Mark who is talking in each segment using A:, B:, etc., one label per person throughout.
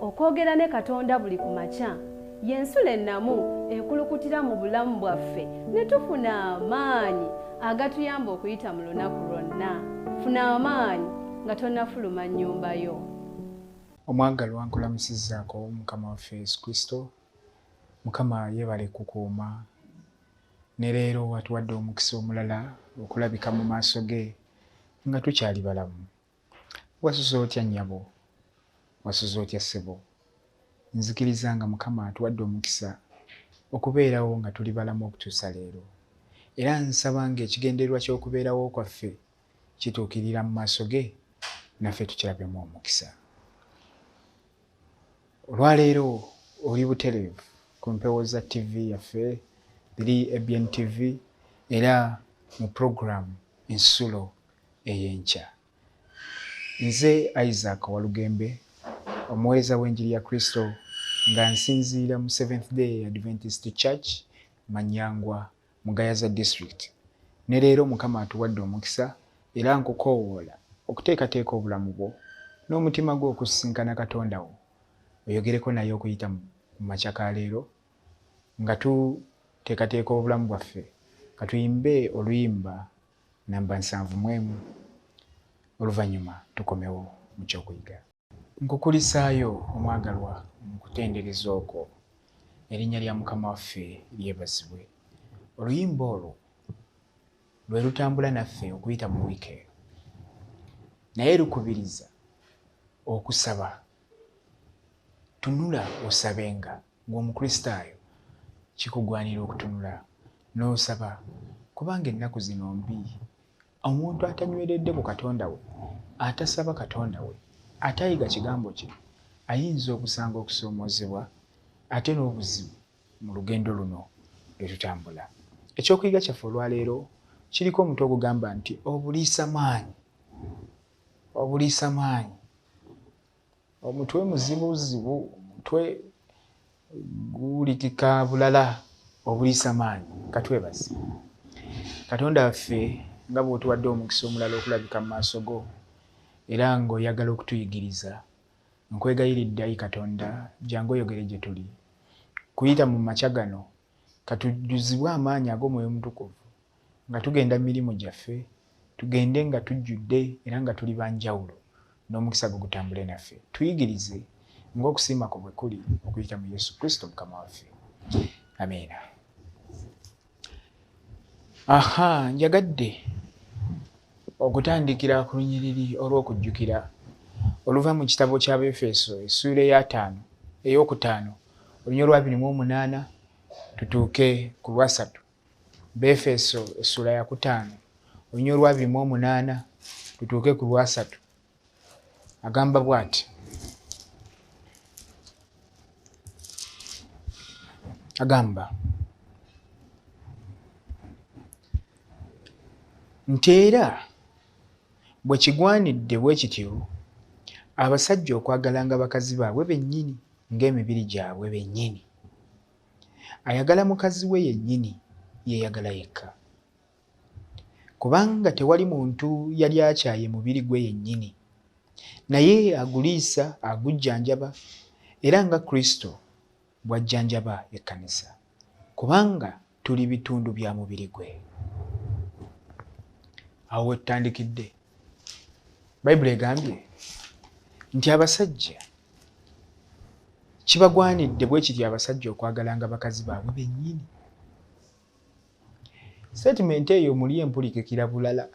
A: okwogera ne Katonda buli ku makya y'ensula ennamu ekulukutira mu bulamu bwaffe ne tufuna amaanyi agatuyamba okuyita mu lunaku lwonna. Funa amaanyi nga tonnafuluma nnyumba yo.
B: Omwagalwa nkulamusizzaako Mukama waffe Yesu Kristo. Mukama yeebale kukuuma ne leero watuwadde omukisa omulala okulabika mu maaso ge nga tukyali balamu. Wasuze otya nnyabo? Wasuze otya ssebo? Nzikiriza nga Mukama atuwadde omukisa okubeerawo nga tuli balamu okutuusa leero. Era nsaba ng'ekigendererwa ky'okubeerawo kwaffe kituukirira mu maaso ge, naffe tukirabemu omukisa. Olwaleero oli butereevu ku mpewo za TV yaffe, biri ABN TV era mu programu Ensulo ey'enkya. Nze Isaac Walugembe, omuweereza w'enjiri ya Kristo, nga nsinziira mu Seventh Day Adventist Church Manyangwa mu Gayaza District. Ne leero Mukama atuwadde omukisa era nkukoowoola okuteekateeka obulamu bwo n'omutima gwo okusisinkana Katonda wo, oyogereko naye okuyita mu makya ka leero nga tuteekateeka obulamu bwaffe, ka tuyimbe oluyimba namba 71 oluvannyuma tukomewo mu ky'okuyiga. Nkukulisaayo omwagalwa mu kutendereza okwo, erinnya lya Mukama waffe lyebazibwe. Oluyimba olwo lwe lutambula naffe okuyita mu wiiki, naye lukubiriza okusaba. Tunula osabenga, ng'Omukristaayo kikugwanira okutunula n'osaba, kubanga ennaku zino mbi. Omuntu atanyweredde ku Katonda we, atasaba Katonda we, atayiga kigambo kye, ayinza okusanga okusoomoozebwa ate n'obuzibu mu lugendo luno lwe tutambula. Ekyokuyiga kyaffe olwaleero kiriko omutwe ogugamba nti obuliisa maanyi. Obuliisa maanyi. Omutwe muzibuzibu, omutwe gulikika bulala, obuliisa maanyi. Katwebaze. Katonda waffe nga bw'otuwadde omukisa omulala okulabika mu maaso go era ng'oyagala okutuyigiriza, nkwegayiridde Ayi Katonda, jangu oyogere gye tuli. Kuyita mu makya gano katujjuzibwe amaanyi ag'Omwoyo Omutukuvu nga tugenda mu mirimu gyaffe, tugende nga tujjudde era nga tuli banjawulo, n'omukisa gwo gutambule naffe. Tuyigirize ng'okusiima kwo bwe kuli okuyita mu Yesu Kristo Mukama waffe. Amiina. Njagadde okutandikira ku lunyiriri olw'okujjukira oluva mu kitabo ky'Abefeso essuula eya 5 ey'okutaano olunyiriri lwa 28 tutuuke ku lwa 3. Befeso essuula ya 5 olunyiriri lwa 28 tutuuke ku lwa 3. Agamba bw'ati. Agamba nti era bwe kigwanidde bwe kityo abasajja okwagalanga bakazi baabwe bennyini ng'emibiri gyabwe bennyini. Ayagala mukazi we yennyini yeeyagala yekka. Kubanga tewali muntu yali akyaye mubiri gwe yennyini, naye aguliisa agujjanjaba, era nga Kristo bw'ajjanjaba ekkanisa, kubanga tuli bitundu bya mubiri gwe. Awo we tutandikidde. Bayibuli egambye nti abasajja kibagwanidde bwe kityo abasajja okwagalanga bakazi baabwe bennyini. Statement eyo muli empulikikira bulala.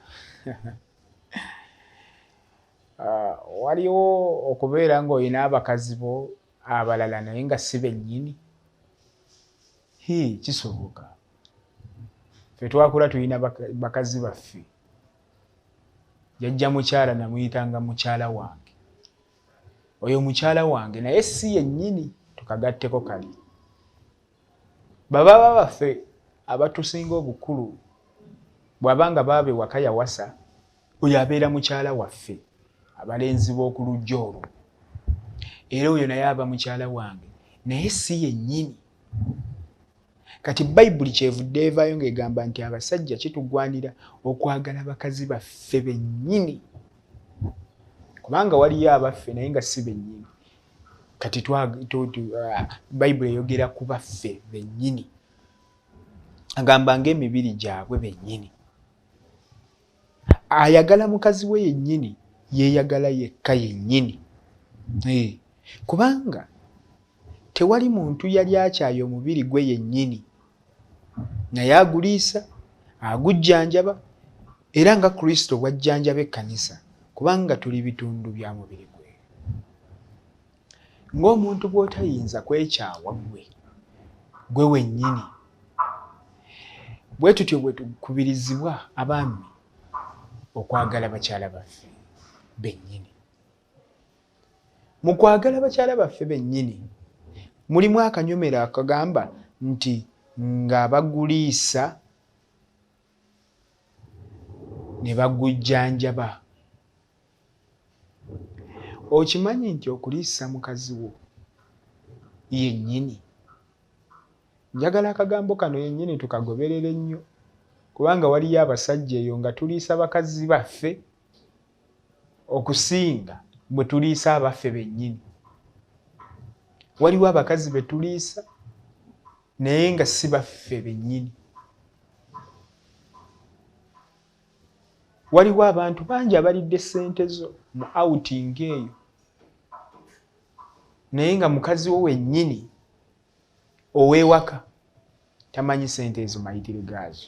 B: Waliwo okubeera ng'olina abakazi bo abalala naye nga si bennyini. Kisoboka. Ffe twakula tulina bakazi baffe. Jjajja mukyala namuyitanga mukyala wange. Oyo mukyala wange naye si yennyini, tukagatteko kali. Baba baffe abatusinga obukulu bw'abanga baaba ewaka yawasa, oyo abeera mukyala waffe, abalenzi b'oku lujja olwo. Era oyo naye aba mukyala wange naye si yennyini. Kati Bayibuli kyevudde evaayo ng'egamba nti abasajja kitugwanira okwagala bakazi baffe bennyini. Kubanga waliyo abaffe naye nga si bennyini. kati Bayibuli eyogera ku baffe bennyini, agamba ng'emibiri gyabwe bennyini. Ayagala mukazi we yennyini, yeeyagala yekka yennyini. Kubanga tewali muntu yali akyaya omubiri gwe yennyini, naye aguliisa, agujjanjaba, era nga Kristo bw'ajjanjaba ekkanisa, kubanga tuli bitundu bya mubiri gwe. Ng'omuntu bw'otayinza kwekyawa gwe wennyini, bwe tutyo bwe tukubirizibwa abaami okwagala bakyala baffe bennyini. Mu kwagala bakyala baffe bennyini mulimu akanyomero akagamba nti ng'abaguliisa ne bagujjanjaba. Okimanyi nti okuliisa mukazi wo yennyini, njagala akagambo kano yennyini tukagoberere nnyo, kubanga waliyo abasajja eyo nga tuliisa bakazi baffe okusinga bwe tuliisa abaffe bennyini. Waliwo abakazi be tuliisa naye nga si baffe bennyini. Waliwo abantu bangi abalidde ssente zo mu outing eyo, naye nga mukazi wo wennyini ow'ewaka tamanyi ssente ezo mayitire gaazo.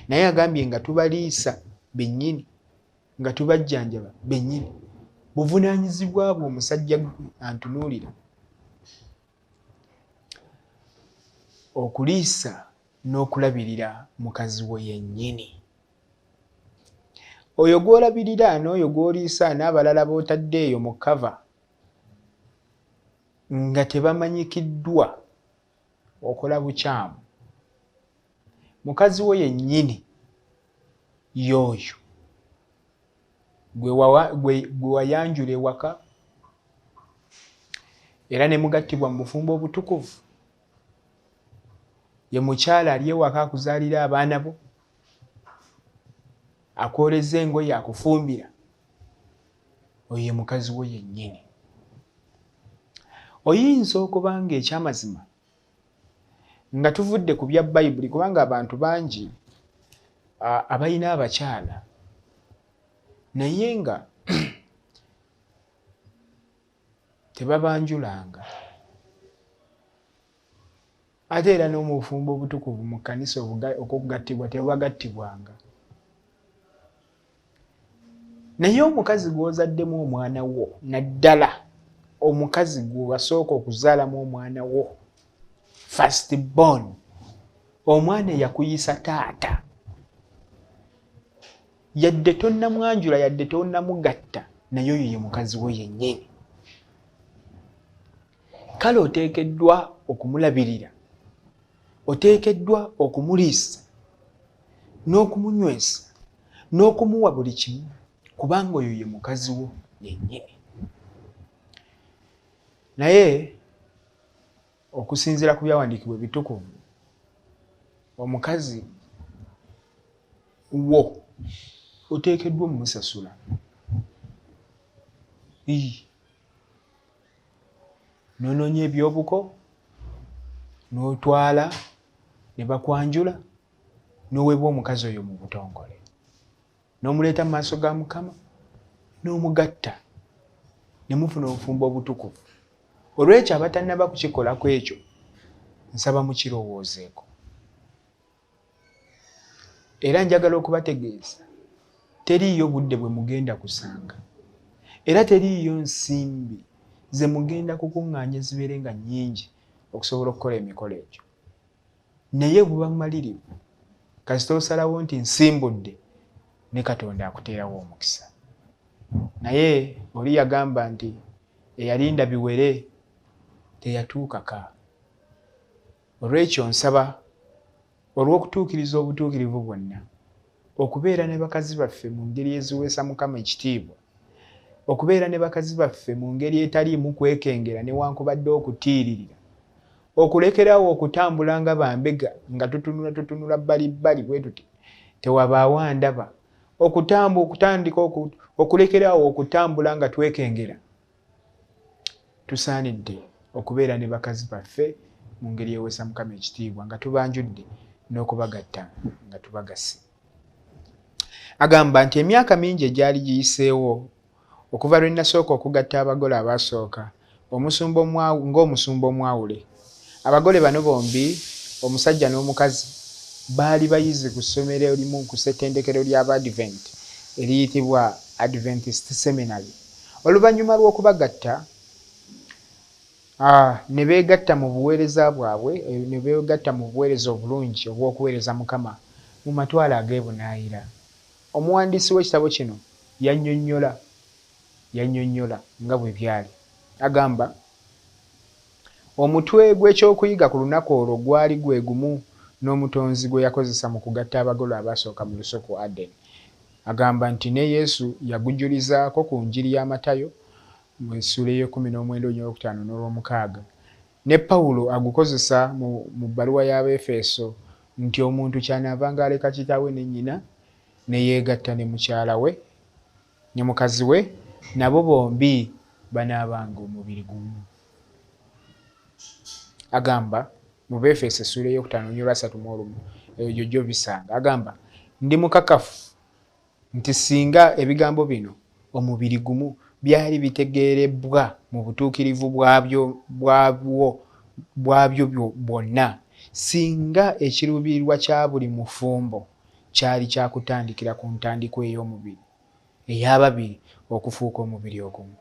B: Naye agambye nga tubaliisa bennyini, nga tubajjanjaba bennyini. Buvunaanyizibwa bwo omusajja gwe antunuulira. Okuliisa n'okulabirira mukazi wo yennyini. Oyo gw'olabirira n'oyo gw'oliisa n'abalala b'otadde eyo mu kava nga tebamanyikiddwa okola bukyamu, mukazi wo yennyini y'oyo gwe wayanjula ewaka era ne mugattibwa mu bufumbo obutukuvu. Ye mukyala ali ewaka akuzaalira abaana bo, akwoleza engoye, akufumbira. Oyo ye mukazi wo yennyini. Oyinza okuba nga ekyamazima nga tuvudde ku bya Bayibuli, kubanga abantu bangi abalina abakyala naye nga tebabanjulanga, ate era n'omu bufumbo obutukuvu mu kkanisa okugattibwa tebagattibwanga. Naye omukazi gw'ozaddemu omwana wo, naddala omukazi gwe wasooka okuzaalamu omwana wo, first born, omwana yakuyisa taata, yadde tonnamwanjula, yadde tonnamugatta, naye oyo ye mukazi we yennyini. Kale oteekeddwa okumulabirira, oteekeddwa okumuliisa n'okumunywesa n'okumuwa buli kimu, kubanga oyo ye mukazi wo yennyini. Naye okusinziira ku byawandiikibwa ebitukuvu, omukazi wo oteekeddwa omusasula. N'onoonya ebyobuko, n'otwala ne bakwanjula, n'oweebwa omukazi oyo mu butongole, n'omuleeta mu maaso ga Mukama, n'omugatta, ne mufuna obufumbo obutukuvu. Olw'ekyo abatannaba kukikolako ekyo, nsaba mukirowoozeeko. Era njagala okubategeeza, teriiyo budde bwe mugenda kusanga, era teriiyo nsimbi ze mugenda kukuŋŋaanya zibeere nga nnyingi okusobola okukola emikolo egyo. Naye buba bumalirivu kasita osalawo nti nsimbudde, ne Katonda akuteerawo omukisa. Naye oli yagamba nti eyalinda biwere teyatuukaka. Olw'ekyo nsaba olw'okutuukiriza obutuukirivu bwonna, okubeera ne bakazi baffe mu ngeri eziweesa Mukama ekitiibwa, okubeera ne bakazi baffe mu ngeri etaliimu kwekengera newankubadde okutiiririra, okulekeraawo okutambula nga bambega nga tutunula bbalibbali bwe tuti tewabaawo andaba, okulekeraawo okutambula nga twekengera, tusaanidde okubeera ne bakazi baffe mu ngeri eweesa Mukama ekitiibwa nga tubanjudde n'okubagatta nga tubagase. Agamba nti emyaka mingi egyali giyiseewo okuva lwe nasooka okugatta abagole abaasooka ng'omusumba omwawule, abagole bano bombi omusajja n'omukazi baali bayizi ku ssomero limu ku ssettendekero ly'Abadvent eriyitibwa Adventist Seminary. Oluvannyuma lw'okubagatta ne beegatta mu buweereza bwabwe, ne beegatta mu buweereza obulungi obw'okuweereza Mukama mu matwale ag'ebunaayira. Omuwandiisi w'ekitabo kino yannyonnyola nga bwe byali. Agamba omutwe gw'ekyokuyiga ku lunaku olwo gwali gwe gumu n'omutonzi gwe yakozesa mu kugatta abagole abaasooka mu lusuku Aden. Agamba nti ne Yesu yagujulizaako ku njiri ya Matayo mu essula ey'e19 n'olw'omukaaga, ne Pawulo agukozesa mu bbaluwa y'Abeefeso nti omuntu kyanaavanga aleka kitaawe ne nnyina ne yeegatta ne mukyala we ne mukazi we, nabo bombi banaabanga omubiri gumu. Agamba mu Beefeso essula ey'okutaano/31 ebyo gyo bisanga. Agamba ndi mukakafu nti singa ebigambo bino omubiri gumu byali bitegeerebbwa mu butuukirivu bwabyo bwonna, singa ekiruubirirwa kya buli mufumbo kyali kyakutandikira ku ntandikwa ey'omubiri ey'ababiri okufuuka omubiri ogumu,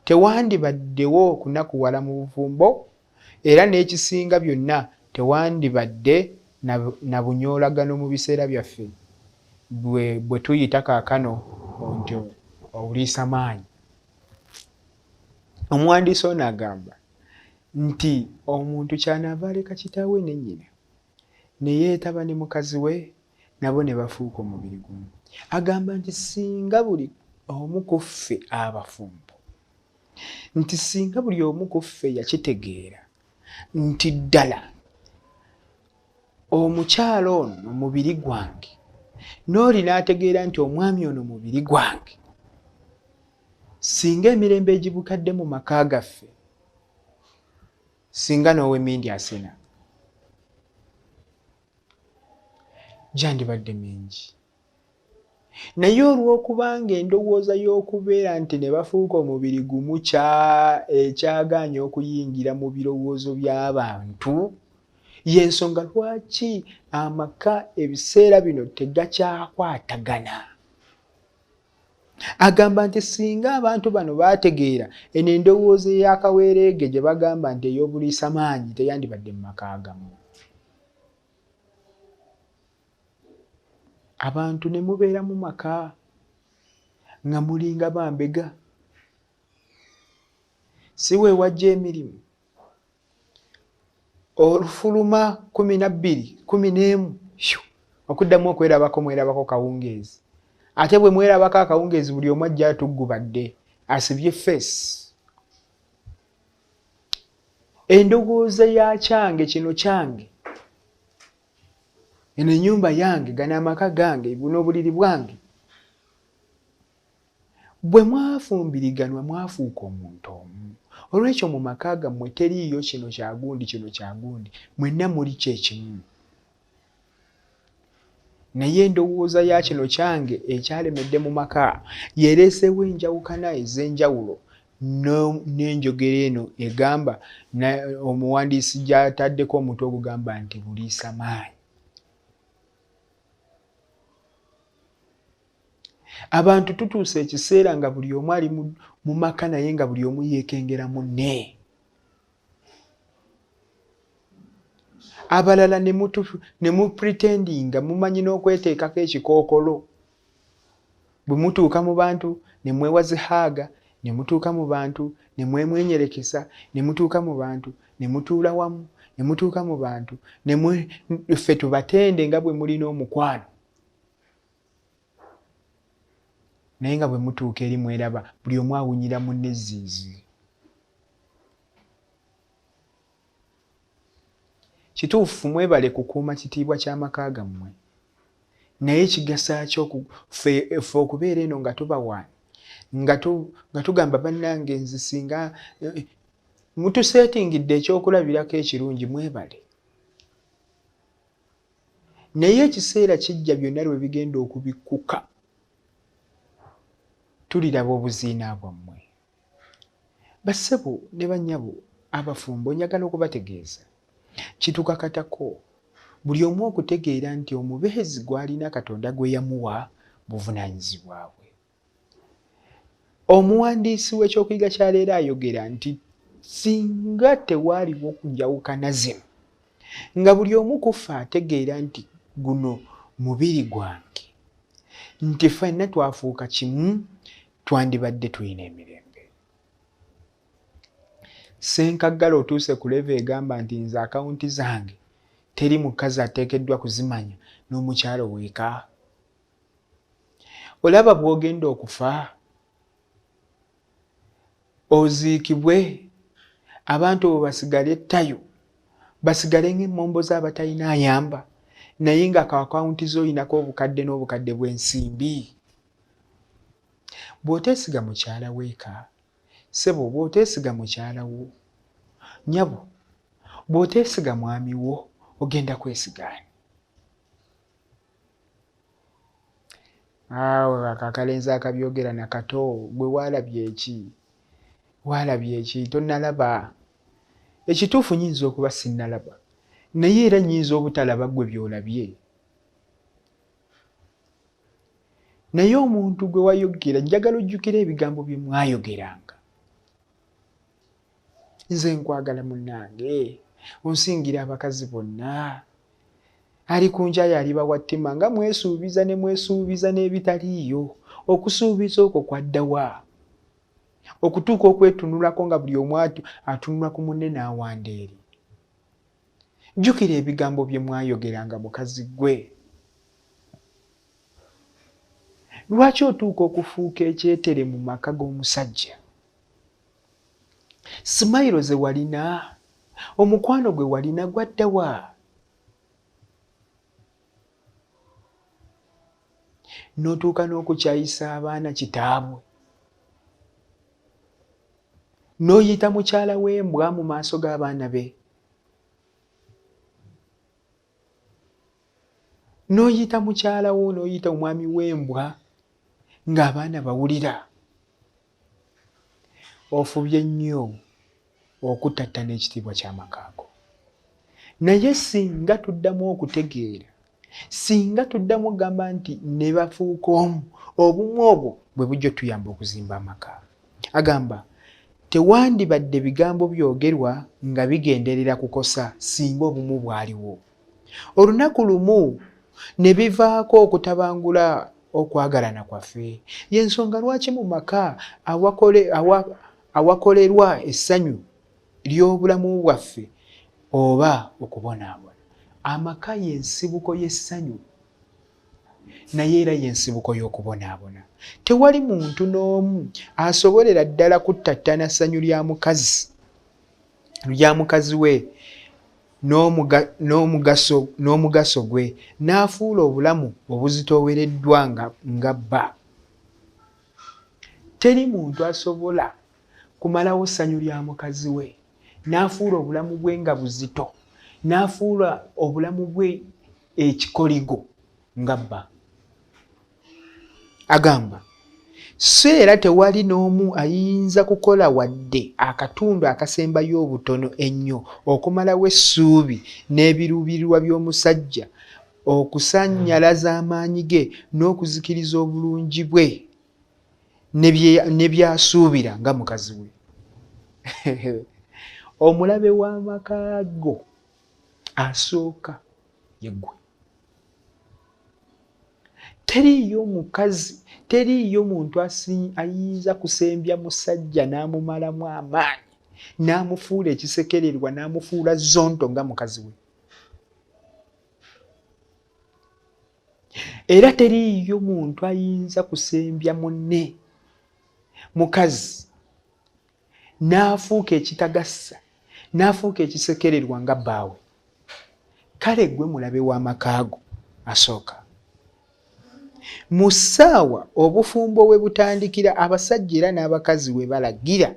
B: tewandibaddewo kunakuwala mu bufumbo, era n'ekisinga byonna tewandibadde na bunyoolagano mu biseera byaffe bwe tuyita kaakano nti obuliisamaanyi. Omuwandiisi ono agamba nti omuntu kyanaava aleka kitaawe ne nnyina ne yeetaba ne mukazi we, nabo ne bafuuka omubiri gumu. Agamba nti singa buli omu ku ffe abafumbo, nti singa buli omu ku ffe yakitegeera nti ddala omukyala ono mubiri gwange, n'oli n'ategeera nti omwami ono mubiri gwange, singa emirembe egibukadde mu maka gaffe, singa n'ow'emmindi asena, gyandibadde mingi. Naye olw'okubanga endowooza y'okubeera nti ne bafuuka omubiri gumu ekyagaanya okuyingira mu birowoozo by'abantu, y'ensonga lwaki amaka ebiseera bino tegakyakwatagana. Agamba nti singa abantu bano baategeera eno endowooza ey'akaweereege gye bagamba nti ey'obuliisamaanyi teyandibadde mu maka gamu. Abantu ne mubeera mu maka nga mulinga bambega, si we wajja emirimu olufuluma 12, 11 okuddamu okwerabako mwerabako kawungeezi. Ate bwe mwerabako akawungeezi buli omu ajja atuggubadde asibye feesi. Endowooza ya kyange, kino kyange, eno ennyumba yange, gano amaka gange, buno obuliri bwange. Bwe mwafumbiriganwa mwafuuka omuntu omu. Olw'ekyo mu maka gammwe teriiyo kino kyagundi, kino kyagundi, mwenna muli kyekimu. Naye endowooza ya kino kyange ekyalemedde mu maka yereeseewo enjawukana ez'enjawulo n'enjogera eno egamba omuwandiisi gy'ataddeko omutwe ogugamba nti buliisamaanyi. Abantu tutuuse ekiseera nga buli omu ali mu maka naye nga buli omu yeekengera munne. Abalala ne mu pretendinga mumanyi n'okweteekako ekikookolo. Bwe mutuuka mu bantu ne mwewazihaaga, ne mutuuka mu bantu ne mwemwenyerekesa, ne mutuuka mu bantu ne mutuula wamu, ne mutuuka mu bantu ffe tubatende nga bwe mulina omukwano. Naye nga bwe mutuuka eri mweraba buli omu awunyira munne ezziizi. Kituufu mwebale kukuuma kitiibwa ky'amaka gammwe, naye kigasa kyo ffe okubeera eno nga tubawaanya nga tugamba bannange nze singa mutusetingidde ekyokulabirako ekirungi mwebale. Naye ekiseera kijja byonna lwe bigenda okubikkuka tuliraba obuziina bwammwe. Bassebo ne bannyabo abafumbo njagala okubategeeza kitukakatako buli omu okutegeera nti omubeezi gw'alina Katonda gwe yamuwa buvunaanyizibwa bwe. Omuwandiisi w'ekyokuyiga kya leero ayogera nti singa tewaaliwo kunjawukana zino nga buli omu kufa ategeera nti guno mubiri gwange, nti ffenna twafuuka kimu, twandibadde tulina emirembe. Ssenkaggala otuuse ku leva egamba nti nze akawunti zange teri mukazi ateekeddwa kuzimanya n'omukyalo weeka. Olaba bw'ogenda okufa oziikibwe, abantu bo basigale ettayo, basigale ng'emmombo z'abatalina ayamba, naye nga akawunti z'oyinako obukadde n'obukadde bw'ensimbi. Bw'oteesiga mukyala weeka, ssebo bw'oteesiga mukyala wo, nnyabo bw'oteesiga mwami wo, ogenda kwesigaani. Akakalenzi akabyogera nakato, gwe waalabye eki? Waalabye eki? Tonnalaba. Ekituufu nnyinza okuba sinnalaba, naye era nnyinza obutalaba gwe by'olabye. Naye omuntu gwe wayogera, njagala ojjukira ebigambo bye mwayogeranga. Nze nkwagala munnange, onsingira abakazi bonna. Ali ku njayi aliba wattima nga mwesuubiza ne mwesuubiza n'ebitaliiyo. Okusuubiza okwo kwadda wa? Okutuuka okwetunulako nga buli omu atunula ku munne n'awanda eri. Jjukira ebigambo bye mwayogeranga mukazi gwe. Lwaki otuuka okufuuka ekyetere mu maka g'omusajja? Simayiro ze walina, omukwano gwe walina gwadda wa? N'otuuka n'okukyayisa abaana kitaabwe, n'oyita mukyala w'embwa mu maaso g'abaana be, n'oyita mukyala wo, n'oyita omwami w'embwa ng'abaana bawulira. Ofubye nnyo okutattana ekitiibwa ky'amakaago. Naye singa tuddamu okutegeera, singa tuddamu okugamba nti ne bafuuka omu, obumu obwo bwe bujja tuyamba okuzimba amaka. Agamba tewandibadde bigambo byogerwa nga bigenderera kukosa singa obumu bwaliwo. Olunaku lumu ne bivaako okutabangula okwagalana kwaffe. Y'ensonga lwaki mu maka awakolerwa essanyu ly'obulamu bwaffe oba okubonaabona, amaka y'ensibuko y'essanyu, naye era y'ensibuko y'okubonaabona. Tewali muntu n'omu asobolera ddala kuttattana ssanyu lya mukazi we n'omugaso gwe, n'afuula obulamu obuzitoowereddwa nga bba. Teri muntu asobola kumalawo ssanyu lya mukazi we n'afuula obulamu bwe nga buzito, n'afuula obulamu bwe ekikoligo nga bba. Agamba so era tewali n'omu ayinza kukola wadde akatundu akasembayo obutono ennyo okumalawo essuubi n'ebiruubirirwa by'omusajja, okusannyalaza amaanyi ge n'okuzikiriza obulungi bwe ne byasuubira nga mukazi we. Omulabe w'amakaago asooka yeggwe. Teriiyo mukazi, teriiyo muntu ayinza kusembya musajja n'amumalamu amaanyi, n'amufuula ekisekererwa, n'amufuula zonto nga mukazi we. Era teriiyo muntu ayinza kusembya munne mukazi n'afuuka ekitagassa, n'afuuka ekisekererwa nga bbaawe. Kale gwe mulabe w'amakaago asooka. Mu ssaawa obufumbo we butandikira, abasajja era n'abakazi we balagira,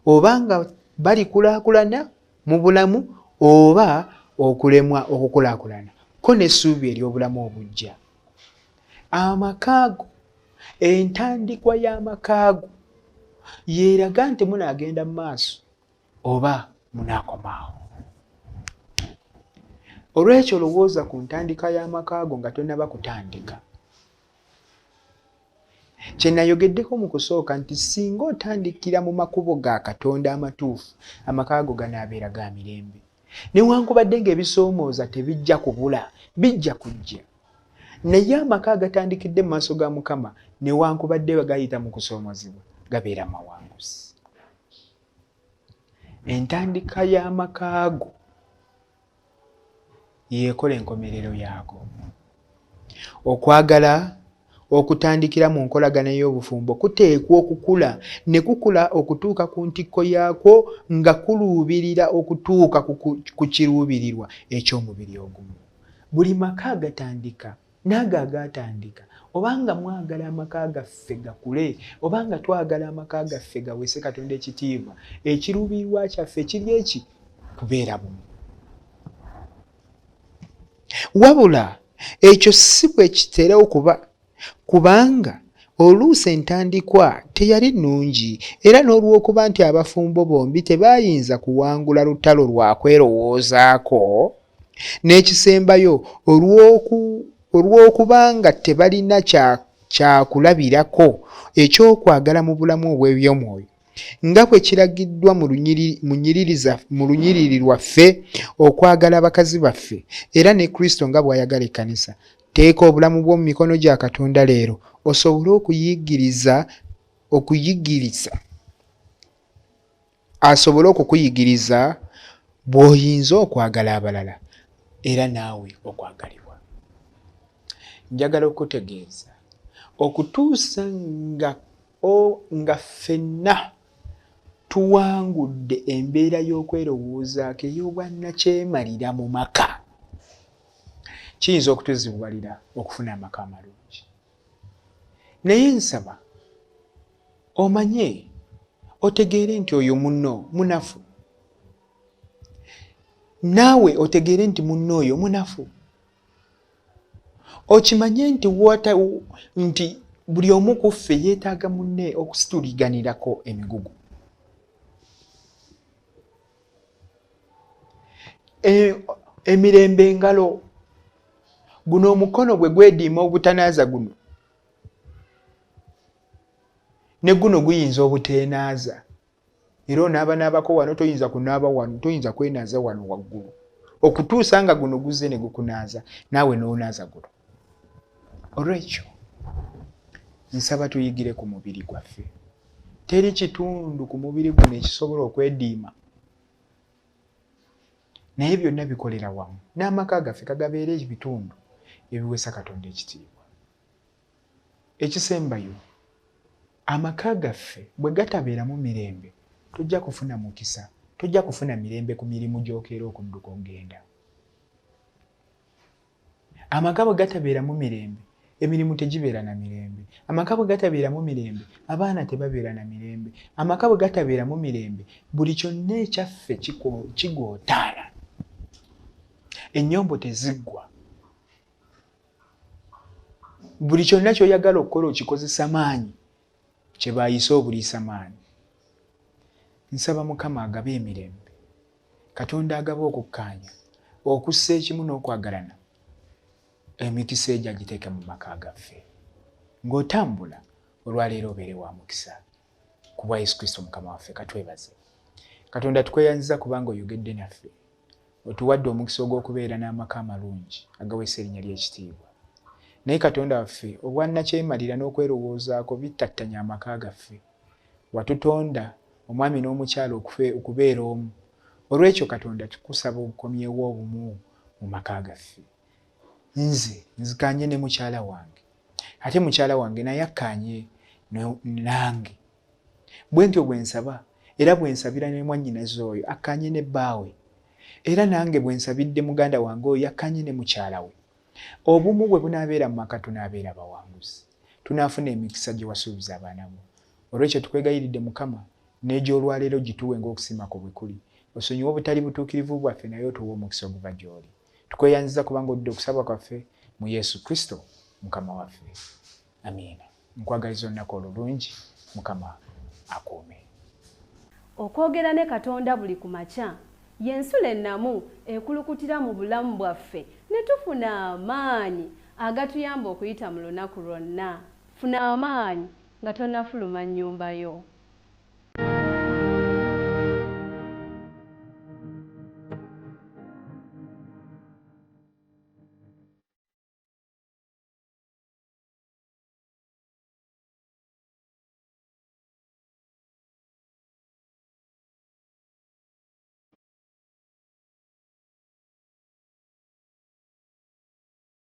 B: obanga bali kulaakulana mu bulamu oba okulemwa okukulaakulana ko n'essuubi ery'obulamu obujja. Amakaago, entandikwa y'amakaago yeeraga nti munaagenda mu maaso oba munaakomaawo. Olw'ekyo lowooza ku ntandika y'amakaago nga tonnaba kutandika. Kye nayogeddeko mu kusooka nti singa otandikira mu makubo ga Katonda amatuufu, amakaago ganaabeera ga mirembe. Newankubadde ng'ebisoomooza tebijja kubula, bijja kujja. Naye amaka agatandikidde mu maaso ga Mukama, newankubadde bagayita mu kusoomoozebwa, gabeera mawanguzi. Entandika y'amakaago yeekola enkomerero yaago. Okwagala okutandikira mu nkolagana y'obufumbo kuteekwa okukula ne kukula okutuuka ku ntikko yaakwo nga kuluubirira okutuuka ku kiruubirirwa eky'omubiri ogumu. Buli maka agatandika n'ago agatandika, obanga mwagala amaka gaffe gakule, obanga twagala amaka gaffe gaweese Katonda ekitiibwa, ekiruubirirwa kyaffe kiri eki kubeera bumu. Wabula ekyo si bwe kitera okuba, kubanga oluusi entandikwa teyali nnungi era n'olw'okuba nti abafumbo bombi tebaayinza kuwangula lutalo lwa kwerowoozaako, n'ekisembayo olw'okuba nga tebalina kyakulabirako ekyokwagala mu bulamu obw'ebyomwoyo, nga bwe kiragiddwa mu lunyiriri lwaffe okwagala abakazi baffe era ne Kristo nga bw'ayagala ekkanisa. Teeka obulamu bw'omu mikono gya Katonda leero osobole asobole okukuyigiriza bw'oyinza okwagala abalala era naawe okwagalibwa. Njagala okutegeeza okutuusa nga ffenna tuwangudde embeera y'okwerowoozaako ey'obwannakyemalira mu maka, kiyinza okutuzibuwalira okufuna amaka amalungi. Naye nsaba omanye, otegeere nti oyo munno munafu, naawe otegeere nti munno oyo munafu. Okimanye nti buli omu ku ffe yeetaaga munne okusituliganirako emigugu. Emirembe engalo, guno omukono gwe gwediima obutanaaza guno, ne guno guyinza obuteenaaza. Era onaabanaabako wano, toyinza kunaaba wano, toyinza kwenaaza wano waggulu, okutuusa nga guno guzze ne gukunaaza, naawe n'onaaza guno. Olw'ekyo nsaba tuyigire ku mubiri gwaffe. Teri kitundu ku mubiri guno ekisobola okwediima, naye byonna bikolera wamu. N'amaka gaffe kagabeera ebitundu ebiweesa Katonda ekitiibwa. Ekisembayo, amaka gaffe bwe gatabeeramu mirembe, tojja kufuna mukisa, tojja kufuna mirembe ku mirimu gy'okeera okudduka ogenda. Amaka bwe gatabeeramu mirembe, emirimu tegibeera na mirembe. Amaka bwe gatabeeramu mirembe, abaana tebabeera na mirembe. Amaka bwe gatabeeramu mirembe, buli kyonna ekyaffe kigootaana. Ennyombo teziggwa. Buli kyonna ky'oyagala okukola okikozesa maanyi, kye baayise obuliisa maanyi. Nsaba Mukama agabe emirembe, Katonda agabe okukkaanya, okussa ekimu n'okwagalana, emikisa egyo agiteeke mu maka gaffe. Ng'otambula olwaleero obeere wa mukisa. Ku bwa Yesu Kristo Mukama waffe, katwebaze. Katonda tukweyanziza kubanga oyogedde naffe, otuwadde omukisa ogw'okubeera n'amaka amalungi agaweesa erinnya ly'ekitiibwa. Naye Katonda waffe, obwannakyemalira n'okwerowoozaako bittattanya amaka gaffe. Watutonda omwami n'omukyala okubeera omu. Olw'ekyo Katonda tukusaba obukomyewo obumu mu maka gaffe. Nze nzikanye ne mukyala wange, ate mukyala wange naye akkaanye nange. Bwe ntyo bwe nsaba, era bwe nsabira ne mwannyinaze oyo akkaanye ne bbaawe, era nange bwe nsabidde muganda wange oyo akkaanye ne mukyala we. Obumu bwe bunaabeera mu maka tunaabeera bawanguzi, tunaafuna emikisa gye wasuubiza abaana bo. Olw'ekyo tukwegayiridde Mukama, n'egy'olwaleero gituwe ng'okusiima bwe kuli. Osonyiwe obutali butuukirivu bwaffe naye otuwe omukisa oguva gy'oli. Tukweyanziza kubanga odde okusaba kwaffe mu Yesu Kristo Mukama waffe. Amiina. Nkwagaliza olunaku olulungi. Mukama akuume.
A: Okwogera ne Katonda buli ku makya y'ensula ennamu ekulukutira mu bulamu bwaffe ne tufuna amaanyi agatuyamba okuyita mu lunaku lwonna. Funa amaanyi nga tonnafuluma nnyumba yo.